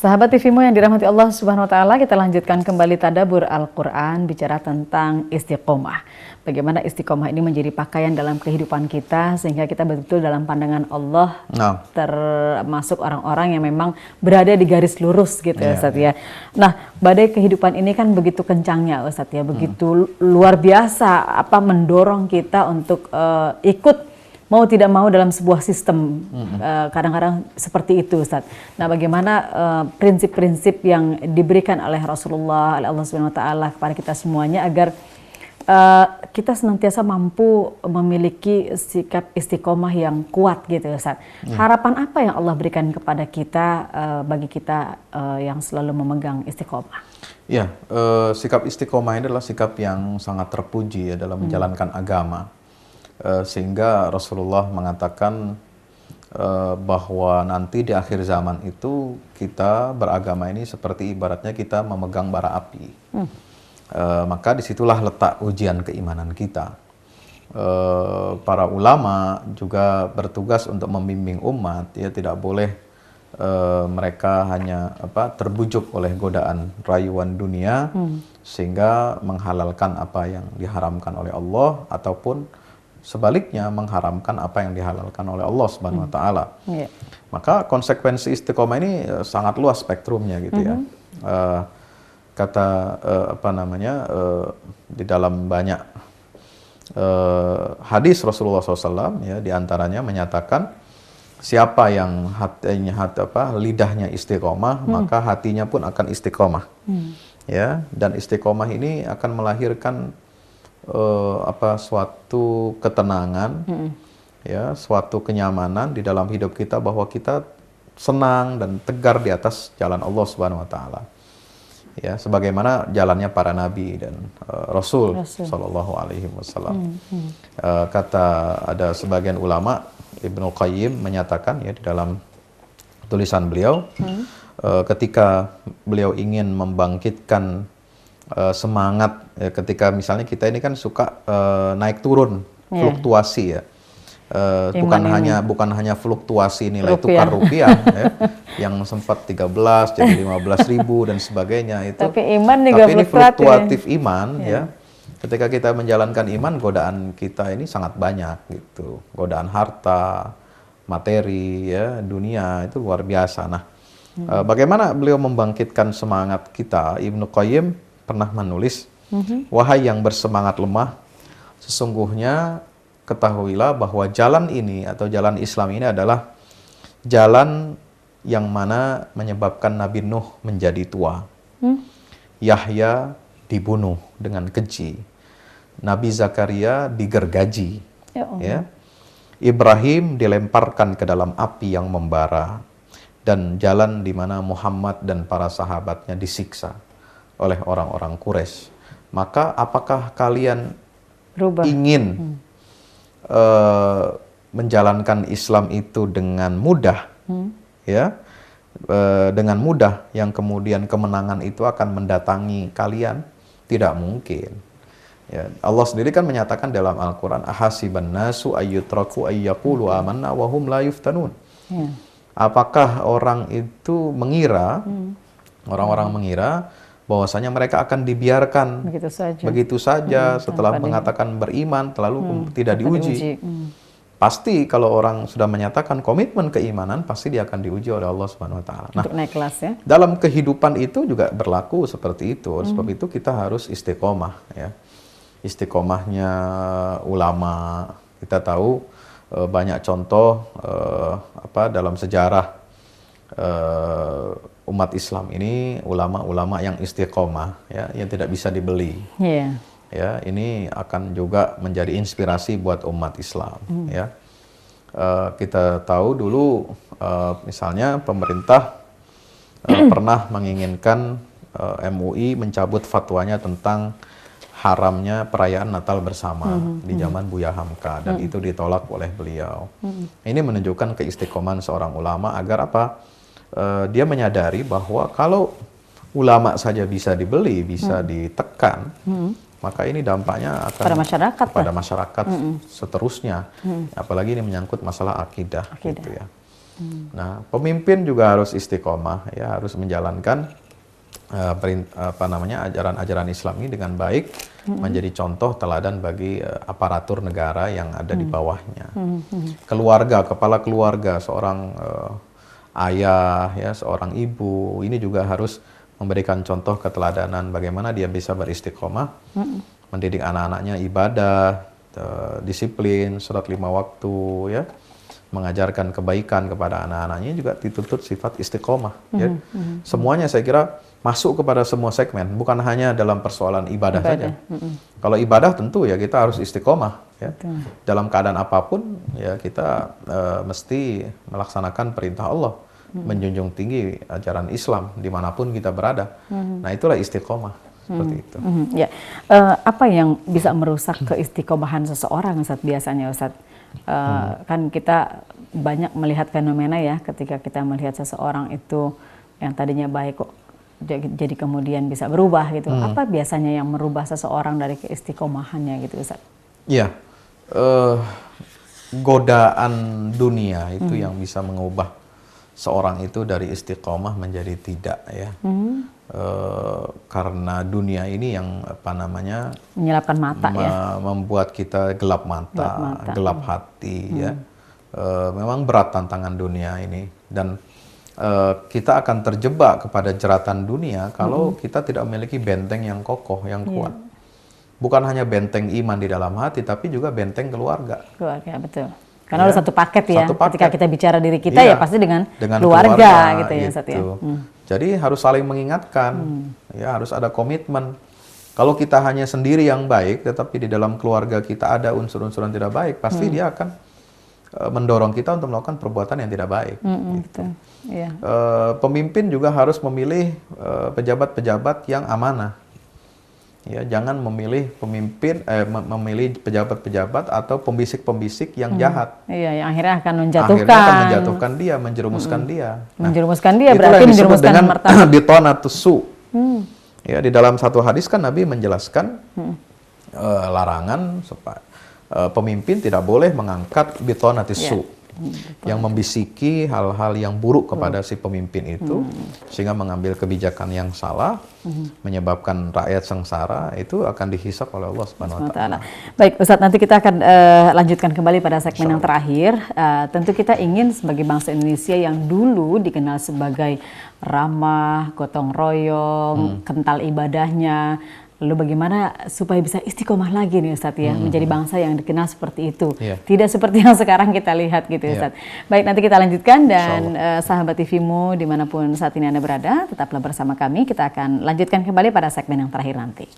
Sahabat TVmu yang dirahmati Allah Subhanahu wa taala, kita lanjutkan kembali tadabbur Al-Qur'an bicara tentang istiqomah. Bagaimana istiqomah ini menjadi pakaian dalam kehidupan kita sehingga kita betul-betul dalam pandangan Allah termasuk orang-orang yang memang berada di garis lurus gitu ya Ustaz ya. Nah, badai kehidupan ini kan begitu kencangnya Ustaz ya, begitu luar biasa mendorong kita untuk ikut mau tidak mau dalam sebuah sistem, kadang-kadang seperti itu Ustaz. Nah, bagaimana prinsip-prinsip yang diberikan oleh Rasulullah, oleh Allah Subhanahu wa taala kepada kita semuanya agar kita senantiasa mampu memiliki sikap istiqomah yang kuat gitu Ustaz. Harapan apa yang Allah berikan kepada kita, bagi kita yang selalu memegang istiqomah? Ya, sikap istiqomah ini adalah sikap yang sangat terpuji ya dalam menjalankan agama. Sehingga Rasulullah mengatakan bahwa nanti di akhir zaman itu kita beragama ini seperti ibaratnya kita memegang bara api. Maka disitulah letak ujian keimanan kita. Para ulama juga bertugas untuk membimbing umat, ya tidak boleh mereka hanya terbujuk oleh godaan rayuan dunia sehingga menghalalkan apa yang diharamkan oleh Allah ataupun sebaliknya mengharamkan apa yang dihalalkan oleh Allah Subhanahu wa taala. Maka konsekuensi istiqomah ini sangat luas spektrumnya gitu ya. Di dalam banyak hadis Rasulullah SAW ya, diantaranya menyatakan siapa yang lidahnya istiqomah maka hatinya pun akan istiqomah. Ya, dan istiqomah ini akan melahirkan suatu ketenangan, ya, suatu kenyamanan di dalam hidup kita bahwa kita senang dan tegar di atas jalan Allah Subhanahu wa taala. Ya, sebagaimana jalannya para nabi dan Rasul sallallahu alaihi wasallam. Kata ada sebagian ulama, Ibnu Qayyim menyatakan ya di dalam tulisan beliau, ketika beliau ingin membangkitkan semangat ya, ketika misalnya kita ini kan suka naik turun, fluktuasi ya, bukan hanya fluktuasi nilai tukar rupiah ya, yang sempat 13 jadi 15.000 dan sebagainya itu. Tapi iman juga ini fluktuatif iman ya. Ketika kita menjalankan iman, godaan kita ini sangat banyak gitu, godaan harta, materi ya, dunia itu luar biasa. Nah, bagaimana beliau membangkitkan semangat kita? Ibnu Qayyim pernah menulis, wahai yang bersemangat lemah, sesungguhnya ketahuilah bahwa jalan ini atau jalan Islam ini adalah jalan yang mana menyebabkan Nabi Nuh menjadi tua, Yahya dibunuh dengan keji, Nabi Zakaria digergaji, ya, Ibrahim dilemparkan ke dalam api yang membara, dan jalan di mana Muhammad dan para sahabatnya disiksa oleh orang-orang Quraisy. Maka apakah kalian ingin menjalankan Islam itu dengan mudah, ya, dengan mudah yang kemudian kemenangan itu akan mendatangi kalian? Tidak mungkin. Ya, Allah sendiri kan menyatakan dalam Al-Quran, ahasiban nasu ayyutraku ayyaqulu amanna wa hum la yuftanun. Apakah orang itu mengira, orang-orang mengira bahwasanya mereka akan dibiarkan begitu saja setelah mengatakan beriman lalu tidak diuji. Pasti kalau orang sudah menyatakan komitmen keimanan, pasti dia akan diuji oleh Allah Subhanahu wa taala. Nah, untuk naik kelas ya. Dalam kehidupan itu juga berlaku seperti itu. Sebab itu kita harus istiqomah ya. Istiqomahnya ulama, kita tahu banyak contoh dalam sejarah umat Islam ini, ulama-ulama yang istiqomah ya, yang tidak bisa dibeli. Ya, ini akan juga menjadi inspirasi buat umat Islam ya. Kita tahu dulu misalnya pemerintah pernah menginginkan MUI mencabut fatwanya tentang haramnya perayaan Natal bersama di zaman Buya Hamka, dan itu ditolak oleh beliau. Ini menunjukkan keistiqomahan seorang ulama agar dia menyadari bahwa kalau ulama saja bisa dibeli, bisa ditekan, maka ini dampaknya akan pada masyarakat seterusnya. Apalagi ini menyangkut masalah akidah. Gitu ya. Nah, pemimpin juga harus istiqomah, ya, harus menjalankan ajaran-ajaran Islam ini dengan baik, menjadi contoh teladan bagi aparatur negara yang ada di bawahnya. Keluarga, kepala keluarga, seorang ayah, ya, seorang ibu, ini juga harus memberikan contoh keteladanan bagaimana dia bisa beristiqomah, mendidik anak-anaknya ibadah, disiplin, sholat 5 waktu, ya, mengajarkan kebaikan kepada anak-anaknya juga dituntut sifat istiqomah. Ya. Semuanya saya kira masuk kepada semua segmen, bukan hanya dalam persoalan ibadah saja. Kalau ibadah tentu ya kita harus istiqomah, ya. Dalam keadaan apapun ya kita mesti melaksanakan perintah Allah, menjunjung tinggi ajaran Islam dimanapun kita berada. Nah, itulah istiqomah seperti itu. Ya. Apa yang bisa merusak keistiqomahan seseorang, Ustadz, biasanya, Ustadz? Kan kita banyak melihat fenomena ya, ketika kita melihat seseorang itu yang tadinya baik kok jadi kemudian bisa berubah gitu. Apa biasanya yang merubah seseorang dari keistiqomahannya gitu, Ustaz? Iya, godaan dunia itu yang bisa mengubah seorang itu dari istiqomah menjadi tidak, ya. Karena dunia ini yang menyilapkan mata, ya, membuat kita gelap mata, gelap hati, ya. Memang berat tantangan dunia ini, dan kita akan terjebak kepada jeratan dunia kalau kita tidak memiliki benteng yang kokoh, yang kuat. Bukan hanya benteng iman di dalam hati, tapi juga benteng keluarga. Keluarga, betul. Karena harus satu paket, ya. Satu paket. Ketika kita bicara diri kita, ya pasti dengan keluarga gitu ya, Ustaz, ya. Jadi harus saling mengingatkan, ya, harus ada komitmen. Kalau kita hanya sendiri yang baik, tetapi di dalam keluarga kita ada unsur-unsur yang tidak baik, pasti dia akan mendorong kita untuk melakukan perbuatan yang tidak baik. Gitu. Yeah. Pemimpin juga harus memilih pejabat-pejabat yang amanah. Ya, jangan memilih memilih pejabat-pejabat atau pembisik-pembisik yang jahat. Iya, yang akhirnya akan menjatuhkan dia, menjerumuskan dia. Nah, menjerumuskan dia berarti menjerumuskan martabat. Bitonatus su. Ya, di dalam satu hadis kan Nabi menjelaskan larangan supaya pemimpin tidak boleh mengangkat bitonatus su, yang membisiki hal-hal yang buruk kepada si pemimpin itu, sehingga mengambil kebijakan yang salah, menyebabkan rakyat sengsara, itu akan dihisap oleh Allah Subhanahu wa Ta'ala. Baik, Ustadz, nanti kita akan lanjutkan kembali pada segmen yang terakhir. Tentu kita ingin sebagai bangsa Indonesia yang dulu dikenal sebagai ramah, gotong royong, kental ibadahnya, lalu bagaimana supaya bisa istiqomah lagi nih, Ustadz, ya, menjadi bangsa yang dikenal seperti itu. Tidak seperti yang sekarang kita lihat gitu, Ustadz. Baik, nanti kita lanjutkan, dan sahabat TV-mu dimanapun saat ini Anda berada, tetaplah bersama kami. Kita akan lanjutkan kembali pada segmen yang terakhir nanti.